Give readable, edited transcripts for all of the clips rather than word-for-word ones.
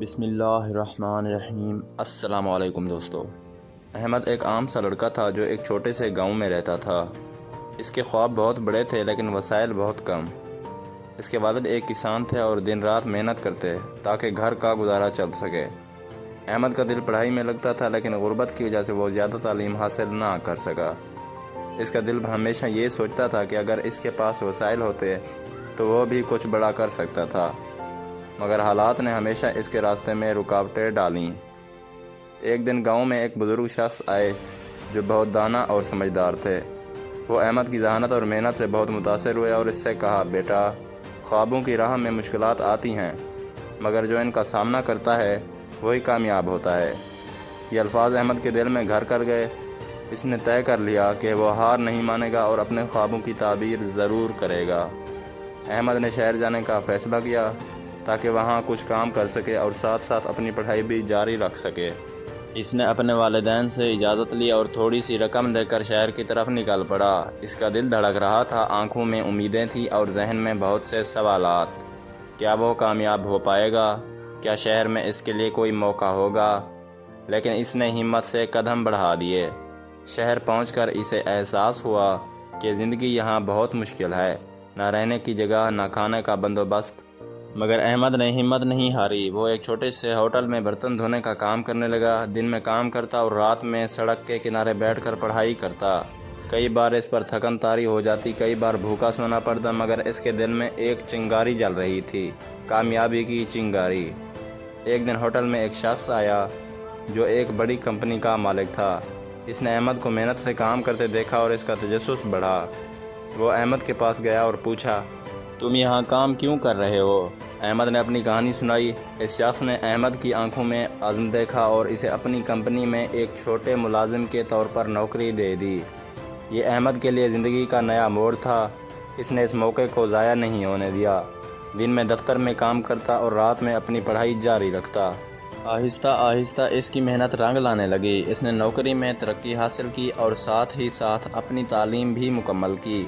بسم اللہ الرحمن الرحیم۔ السلام علیکم دوستو۔ احمد ایک عام سا لڑکا تھا جو ایک چھوٹے سے گاؤں میں رہتا تھا۔ اس کے خواب بہت بڑے تھے لیکن وسائل بہت کم۔ اس کے والد ایک کسان تھے اور دن رات محنت کرتے تاکہ گھر کا گزارا چل سکے۔ احمد کا دل پڑھائی میں لگتا تھا لیکن غربت کی وجہ سے وہ زیادہ تعلیم حاصل نہ کر سکا۔ اس کا دل ہمیشہ یہ سوچتا تھا کہ اگر اس کے پاس وسائل ہوتے تو وہ بھی کچھ بڑا کر سکتا تھا، مگر حالات نے ہمیشہ اس کے راستے میں رکاوٹیں ڈالیں۔ ایک دن گاؤں میں ایک بزرگ شخص آئے جو بہت دانا اور سمجھدار تھے۔ وہ احمد کی ذہانت اور محنت سے بہت متاثر ہوئے اور اس سے کہا، بیٹا، خوابوں کی راہ میں مشکلات آتی ہیں مگر جو ان کا سامنا کرتا ہے وہی کامیاب ہوتا ہے۔ یہ الفاظ احمد کے دل میں گھر کر گئے۔ اس نے طے کر لیا کہ وہ ہار نہیں مانے گا اور اپنے خوابوں کی تعبیر ضرور کرے گا۔ احمد نے شہر جانے کا فیصلہ کیا تاکہ وہاں کچھ کام کر سکے اور ساتھ ساتھ اپنی پڑھائی بھی جاری رکھ سکے۔ اس نے اپنے والدین سے اجازت لی اور تھوڑی سی رقم لے کر شہر کی طرف نکل پڑا۔ اس کا دل دھڑک رہا تھا، آنکھوں میں امیدیں تھیں اور ذہن میں بہت سے سوالات۔ کیا وہ کامیاب ہو پائے گا؟ کیا شہر میں اس کے لیے کوئی موقع ہوگا؟ لیکن اس نے ہمت سے قدم بڑھا دیے۔ شہر پہنچ کر اسے احساس ہوا کہ زندگی یہاں بہت مشکل ہے، نہ رہنے کی جگہ، نہ کھانے کا بندوبست۔ مگر احمد نے ہمت نہیں ہاری۔ وہ ایک چھوٹے سے ہوٹل میں برتن دھونے کا کام کرنے لگا۔ دن میں کام کرتا اور رات میں سڑک کے کنارے بیٹھ کر پڑھائی کرتا۔ کئی بار اس پر تھکن طاری ہو جاتی، کئی بار بھوکا سونا پڑتا، مگر اس کے دل میں ایک چنگاری جل رہی تھی، کامیابی کی چنگاری۔ ایک دن ہوٹل میں ایک شخص آیا جو ایک بڑی کمپنی کا مالک تھا۔ اس نے احمد کو محنت سے کام کرتے دیکھا اور اس کا تجسس بڑھا۔ وہ احمد کے پاس گیا اور پوچھا، تم یہاں کام کیوں کر رہے ہو؟ احمد نے اپنی کہانی سنائی۔ اس شخص نے احمد کی آنکھوں میں عزم دیکھا اور اسے اپنی کمپنی میں ایک چھوٹے ملازم کے طور پر نوکری دے دی۔ یہ احمد کے لیے زندگی کا نیا موڑ تھا۔ اس نے اس موقع کو ضائع نہیں ہونے دیا۔ دن میں دفتر میں کام کرتا اور رات میں اپنی پڑھائی جاری رکھتا۔ آہستہ آہستہ اس کی محنت رنگ لانے لگی۔ اس نے نوکری میں ترقی حاصل کی اور ساتھ ہی ساتھ اپنی تعلیم بھی مکمل کی۔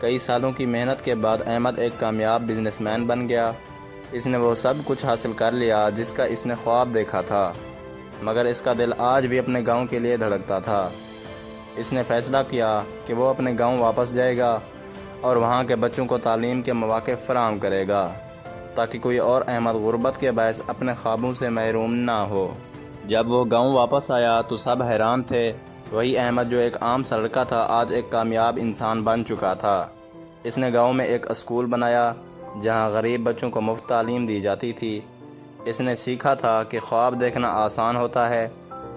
کئی سالوں کی محنت کے بعد احمد ایک کامیاب بزنس مین بن گیا۔ اس نے وہ سب کچھ حاصل کر لیا جس کا اس نے خواب دیکھا تھا، مگر اس کا دل آج بھی اپنے گاؤں کے لیے دھڑکتا تھا۔ اس نے فیصلہ کیا کہ وہ اپنے گاؤں واپس جائے گا اور وہاں کے بچوں کو تعلیم کے مواقع فراہم کرے گا تاکہ کوئی اور احمد غربت کے باعث اپنے خوابوں سے محروم نہ ہو۔ جب وہ گاؤں واپس آیا تو سب حیران تھے۔ وہی احمد جو ایک عام سا لڑکا تھا آج ایک کامیاب انسان بن چکا تھا۔ اس نے گاؤں میں ایک اسکول بنایا جہاں غریب بچوں کو مفت تعلیم دی جاتی تھی۔ اس نے سیکھا تھا کہ خواب دیکھنا آسان ہوتا ہے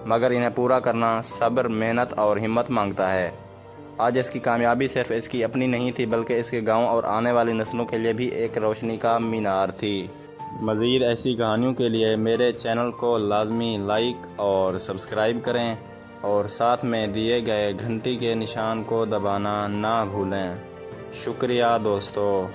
مگر انہیں پورا کرنا صبر، محنت اور ہمت مانگتا ہے۔ آج اس کی کامیابی صرف اس کی اپنی نہیں تھی بلکہ اس کے گاؤں اور آنے والی نسلوں کے لیے بھی ایک روشنی کا مینار تھی۔ مزید ایسی کہانیوں کے لیے میرے چینل کو لازمی لائک اور سبسکرائب کریں اور ساتھ میں دیے گئے گھنٹی کے نشان کو دبانا نہ بھولیں۔ شکریہ دوستو۔